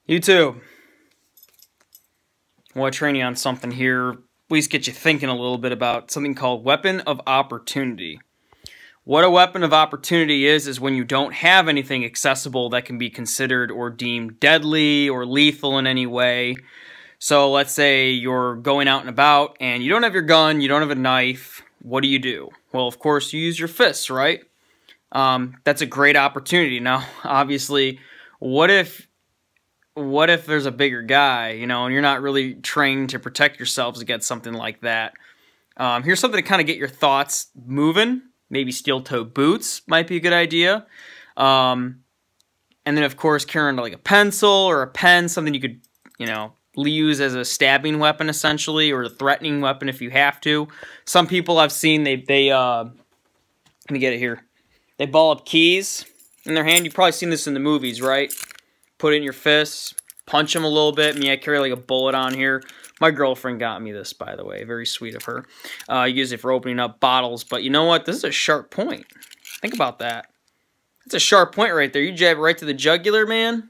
YouTube, I want to train you on something here, at least get you thinking a little bit about something called weapon of opportunity. What a weapon of opportunity is when you don't have anything accessible that can be considered or deemed deadly or lethal in any way. So let's say you're going out and about and you don't have your gun, you don't have a knife. What do? Well, of course, you use your fists, right? That's a great opportunity. Now, obviously, what if there's a bigger guy, and you're not really trained to protect yourselves against something like that? Here's something to kind of get your thoughts moving. Maybe steel-toed boots might be a good idea. And then, of course, carrying like a pencil or a pen, something you could, use as a stabbing weapon, essentially, or a threatening weapon if you have to. Some people I've seen, let me get it here. They ball up keys in their hand. You've probably seen this in the movies, right? Put it in your fists, punch them a little bit. I carry like a bullet on here. My girlfriend got me this, by the way. Very sweet of her. You use it for opening up bottles. But you know what? This is a sharp point. Think about that. It's a sharp point right there. You jab it right to the jugular, man.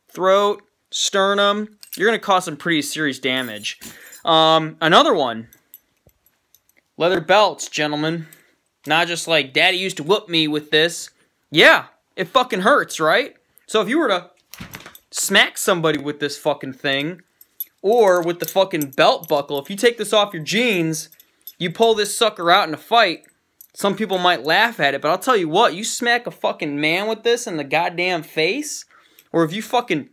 Throat, sternum. You're going to cause some pretty serious damage. Another one. Leather belts, gentlemen. Not just like, Daddy used to whoop me with this. Yeah, it fucking hurts, right? So if you were to smack somebody with this fucking thing, or with the fucking belt buckle, if you take this off your jeans, you pull this sucker out in a fight, some people might laugh at it, but I'll tell you what, you smack a fucking man with this in the goddamn face, or if you fucking...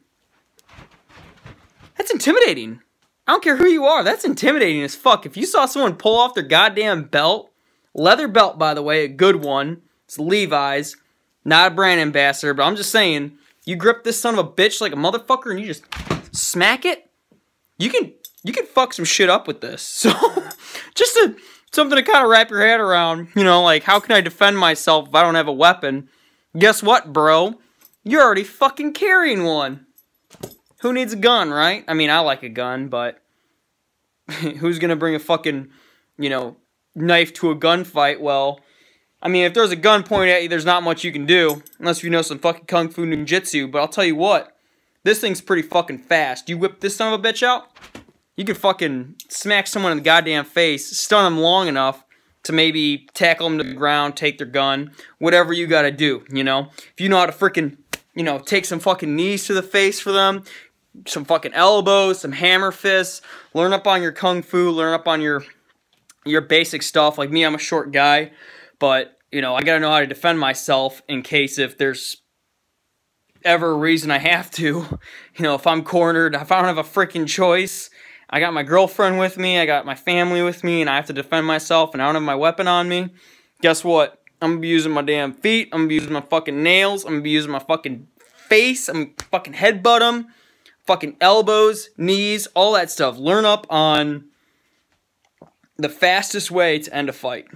That's intimidating. I don't care who you are, that's intimidating as fuck. If you saw someone pull off their goddamn belt, leather belt, by the way, a good one, it's Levi's, not a brand ambassador, but I'm just saying, you grip this son of a bitch like a motherfucker and you just smack it, you can fuck some shit up with this. So, just something to kind of wrap your head around, like, how can I defend myself if I don't have a weapon? Guess what, bro? You're already fucking carrying one. Who needs a gun, right? I like a gun, but who's gonna bring a fucking, knife to a gunfight? Well, if there's a gun pointed at you, there's not much you can do, unless you know some fucking kung fu ninjutsu, but I'll tell you what, this thing's pretty fucking fast. You whip this son of a bitch out, you can fucking smack someone in the goddamn face, stun them long enough to maybe tackle them to the ground, take their gun, whatever you gotta do, If you know how to freaking, take some fucking knees to the face for them, some fucking elbows, some hammer fists, learn up on your kung fu, learn up on your basic stuff. Like me, I'm a short guy, but, I gotta know how to defend myself in case if there's ever a reason I have to. If I'm cornered, if I don't have a freaking choice, I got my girlfriend with me, I got my family with me, and I have to defend myself, and I don't have my weapon on me. Guess what? I'm gonna be using my damn feet, I'm gonna be using my fucking nails, I'm gonna be using my fucking face, I'm gonna fucking headbutt them, fucking elbows, knees, all that stuff. Learn up on the fastest way to end a fight.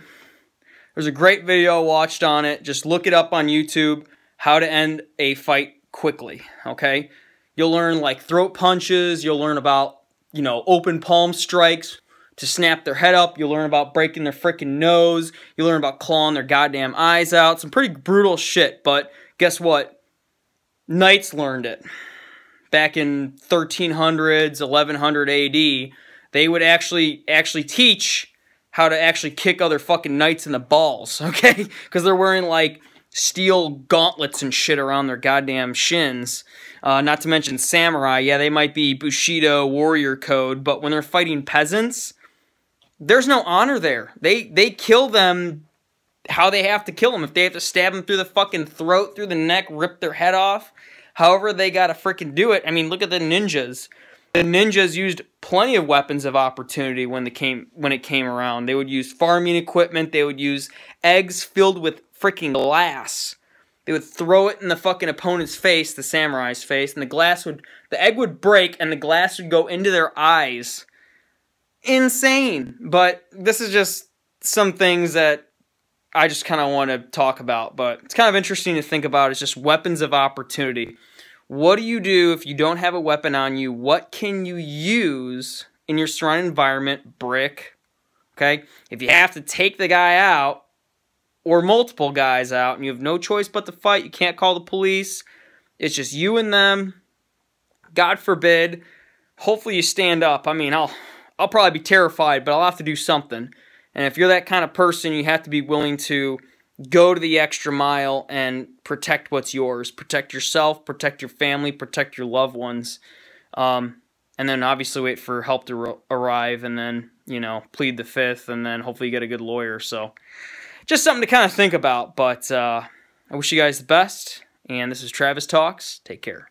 There's a great video I watched on it. Just look it up on YouTube, how to end a fight quickly, okay? You'll learn like throat punches, you'll learn about, open palm strikes to snap their head up, you'll learn about breaking their freaking nose, you'll learn about clawing their goddamn eyes out, some pretty brutal shit, but guess what? Knights learned it. Back in 1300s, 1100 AD, they would actually teach how to actually kick other fucking knights in the balls, okay? Because they're wearing, like, steel gauntlets and shit around their goddamn shins. Not to mention samurai. Yeah, they might be Bushido warrior code, but when they're fighting peasants, there's no honor there. They kill them how they have to kill them. If they have to stab them through the fucking throat, through the neck, rip their head off, however they gotta freaking do it. Look at the ninjas. The ninjas used plenty of weapons of opportunity when it came around. They would use farming equipment. They would use eggs filled with freaking glass. They would throw it in the fucking opponent's face, the samurai's face, and the egg would break and the glass would go into their eyes. Insane. But this is just some things that I just kind of want to talk about. But it's kind of interesting to think about. It's just weapons of opportunity. What do you do if you don't have a weapon on you? What can you use in your surrounding environment? Brick. Okay? If you have to take the guy out, or multiple guys out, and you have no choice but to fight, you can't call the police, it's just you and them, God forbid, hopefully you stand up. I mean, I'll probably be terrified, but I'll have to do something. And if you're that kind of person, you have to be willing to go to the extra mile and protect what's yours. Protect yourself, protect your family, protect your loved ones. And then obviously wait for help to arrive, and then, you know, plead the fifth, and then hopefully you get a good lawyer. So just something to kind of think about. But I wish you guys the best. And this is Travis Talks. Take care.